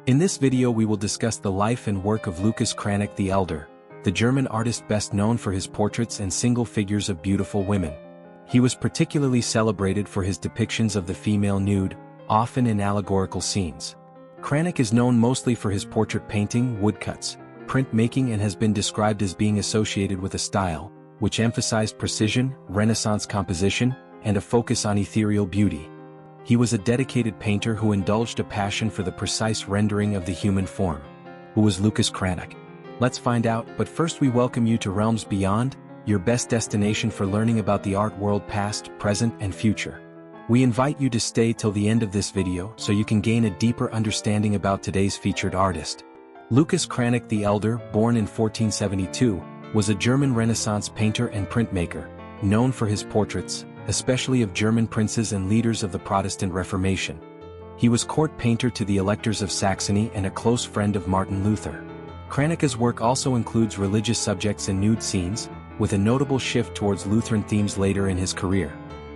In this video we will discuss the life and work of Lucas Cranach the Elder, the German artist best known for his portraits and single figures of beautiful women. He was particularly celebrated for his depictions of the female nude, often in allegorical scenes. Cranach is known mostly for his portrait painting, woodcuts, printmaking, and has been described as being associated with a style which emphasized precision, Renaissance composition, and a focus on ethereal beauty. He was a dedicated painter who indulged a passion for the precise rendering of the human form. Who was Lucas Cranach? Let's find out, but first we welcome you to Realms Beyond, your best destination for learning about the art world past, present, and future. We invite you to stay till the end of this video so you can gain a deeper understanding about today's featured artist. Lucas Cranach the Elder, born in 1472, was a German Renaissance painter and printmaker, known for his portraits, especially of German princes and leaders of the Protestant Reformation. He was court painter to the Electors of Saxony and a close friend of Martin Luther. Cranach's work also includes religious subjects and nude scenes, with a notable shift towards Lutheran themes later in his career.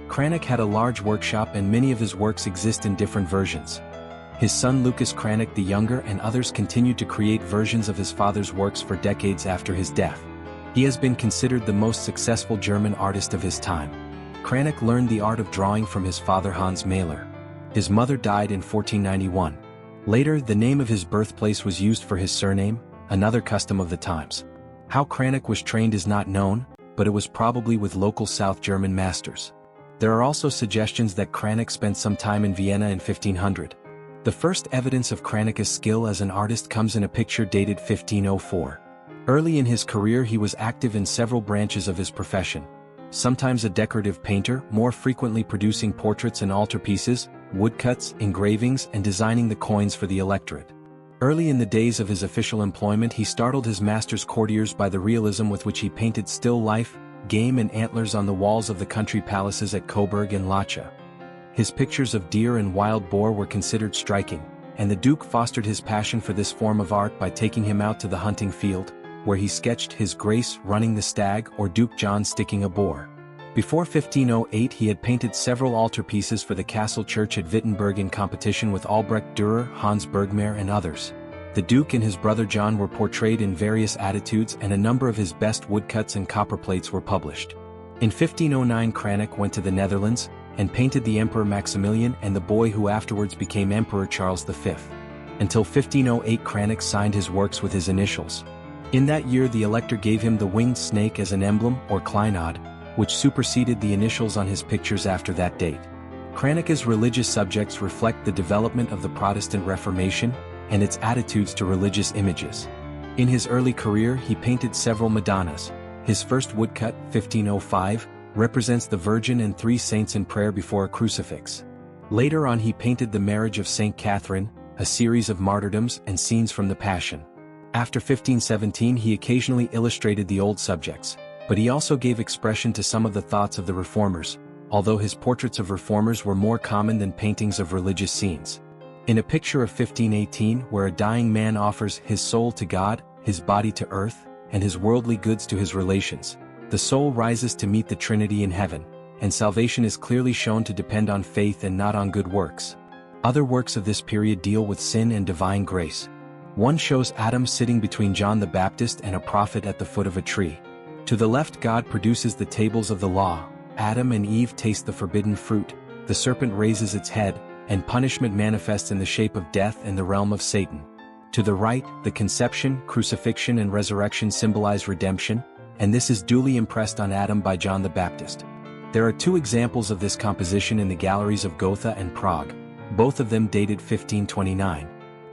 Cranach had a large workshop and many of his works exist in different versions. His son Lucas Cranach the Younger and others continued to create versions of his father's works for decades after his death. He has been considered the most successful German artist of his time. Cranach learned the art of drawing from his father Hans Mahler. His mother died in 1491. Later, the name of his birthplace was used for his surname, another custom of the times. How Cranach was trained is not known, but it was probably with local South German masters. There are also suggestions that Cranach spent some time in Vienna in 1500. The first evidence of Cranach's skill as an artist comes in a picture dated 1504. Early in his career he was active in several branches of his profession. Sometimes a decorative painter, more frequently producing portraits and altarpieces, woodcuts, engravings, and designing the coins for the electorate. Early in the days of his official employment he startled his master's courtiers by the realism with which he painted still life, game and antlers on the walls of the country palaces at Coburg and Lacca. His pictures of deer and wild boar were considered striking, and the Duke fostered his passion for this form of art by taking him out to the hunting field, where he sketched His Grace running the stag or Duke John sticking a boar. Before 1508 he had painted several altarpieces for the castle church at Wittenberg in competition with Albrecht Dürer, Hans Bergmayr and others. The Duke and his brother John were portrayed in various attitudes and a number of his best woodcuts and copperplates were published. In 1509 Cranach went to the Netherlands, and painted the Emperor Maximilian and the boy who afterwards became Emperor Charles V. Until 1508 Cranach signed his works with his initials. In that year the Elector gave him the winged snake as an emblem or kleinod, which superseded the initials on his pictures after that date. Cranach's religious subjects reflect the development of the Protestant Reformation and its attitudes to religious images. In his early career he painted several Madonnas. His first woodcut, 1505, represents the Virgin and three saints in prayer before a crucifix. Later on he painted the marriage of Saint Catherine, a series of martyrdoms and scenes from the Passion. After 1517 he occasionally illustrated the old subjects, but he also gave expression to some of the thoughts of the Reformers, although his portraits of Reformers were more common than paintings of religious scenes. In a picture of 1518 where a dying man offers his soul to God, his body to earth, and his worldly goods to his relations, the soul rises to meet the Trinity in heaven, and salvation is clearly shown to depend on faith and not on good works. Other works of this period deal with sin and divine grace. One shows Adam sitting between John the Baptist and a prophet at the foot of a tree. To the left God produces the tables of the law, Adam and Eve taste the forbidden fruit, the serpent raises its head, and punishment manifests in the shape of death and the realm of Satan. To the right, the conception, crucifixion and resurrection symbolize redemption, and this is duly impressed on Adam by John the Baptist. There are two examples of this composition in the galleries of Gotha and Prague, both of them dated 1529.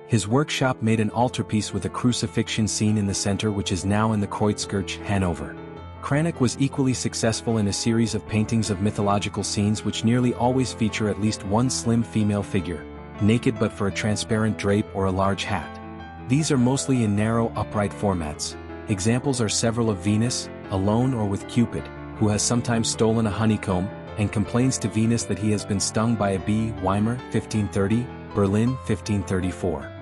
His workshop made an altarpiece with a crucifixion scene in the center which is now in the Kreuzkirche, Hanover. Cranach was equally successful in a series of paintings of mythological scenes which nearly always feature at least one slim female figure, naked but for a transparent drape or a large hat. These are mostly in narrow, upright formats. Examples are several of Venus, alone or with Cupid, who has sometimes stolen a honeycomb, and complains to Venus that he has been stung by a bee. Weimar, 1530, Berlin, 1534.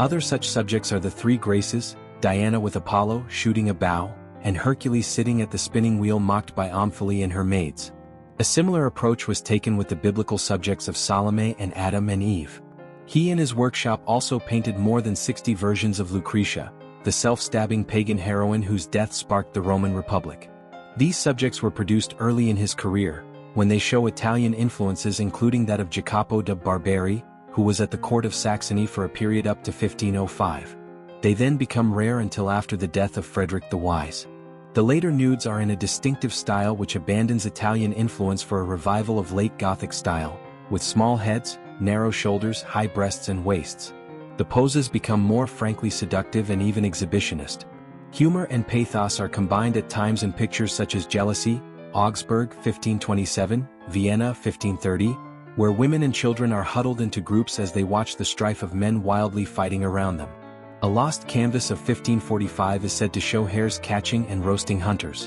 Other such subjects are the Three Graces, Diana with Apollo shooting a bow, and Hercules sitting at the spinning wheel mocked by Omphale and her maids. A similar approach was taken with the biblical subjects of Salome and Adam and Eve. He and his workshop also painted more than 60 versions of Lucretia, the self-stabbing pagan heroine whose death sparked the Roman Republic. These subjects were produced early in his career, when they show Italian influences including that of Jacopo da Barbari, who was at the court of Saxony for a period up to 1505. They then become rare until after the death of Frederick the Wise. The later nudes are in a distinctive style which abandons Italian influence for a revival of late Gothic style, with small heads, narrow shoulders, high breasts and waists. The poses become more frankly seductive and even exhibitionist. Humor and pathos are combined at times in pictures such as Jealousy, Augsburg 1527, Vienna 1530, where women and children are huddled into groups as they watch the strife of men wildly fighting around them. A lost canvas of 1545 is said to show hares catching and roasting hunters.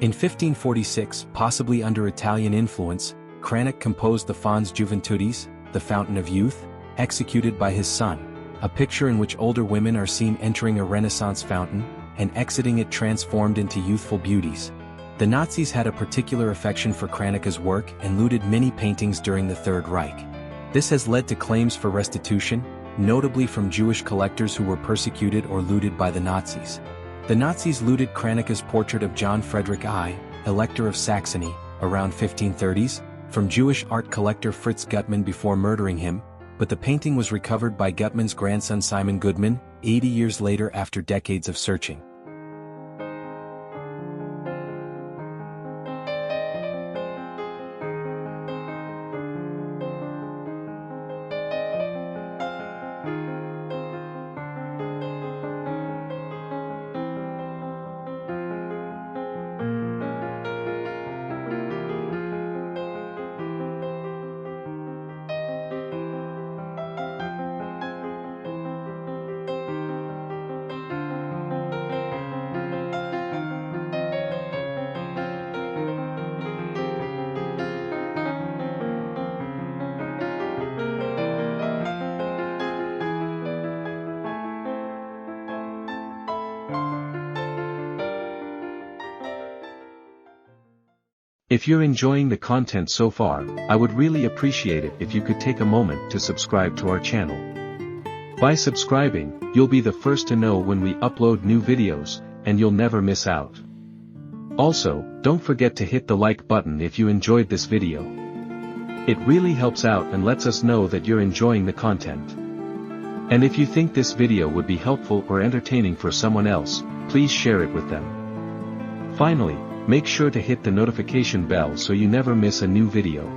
In 1546, possibly under Italian influence, Cranach composed the Fons Juventutis, the Fountain of Youth, executed by his son, a picture in which older women are seen entering a Renaissance fountain, and exiting it transformed into youthful beauties. The Nazis had a particular affection for Cranach's work and looted many paintings during the Third Reich. This has led to claims for restitution, notably from Jewish collectors who were persecuted or looted by the Nazis. The Nazis looted Cranach's portrait of John Frederick I, Elector of Saxony, around 1530s, from Jewish art collector Fritz Gutmann before murdering him, but the painting was recovered by Gutmann's grandson Simon Goodman, 80 years later after decades of searching. If you're enjoying the content so far, I would really appreciate it if you could take a moment to subscribe to our channel. By subscribing, you'll be the first to know when we upload new videos, and you'll never miss out. Also, don't forget to hit the like button if you enjoyed this video. It really helps out and lets us know that you're enjoying the content. And if you think this video would be helpful or entertaining for someone else, please share it with them. Finally, make sure to hit the notification bell so you never miss a new video.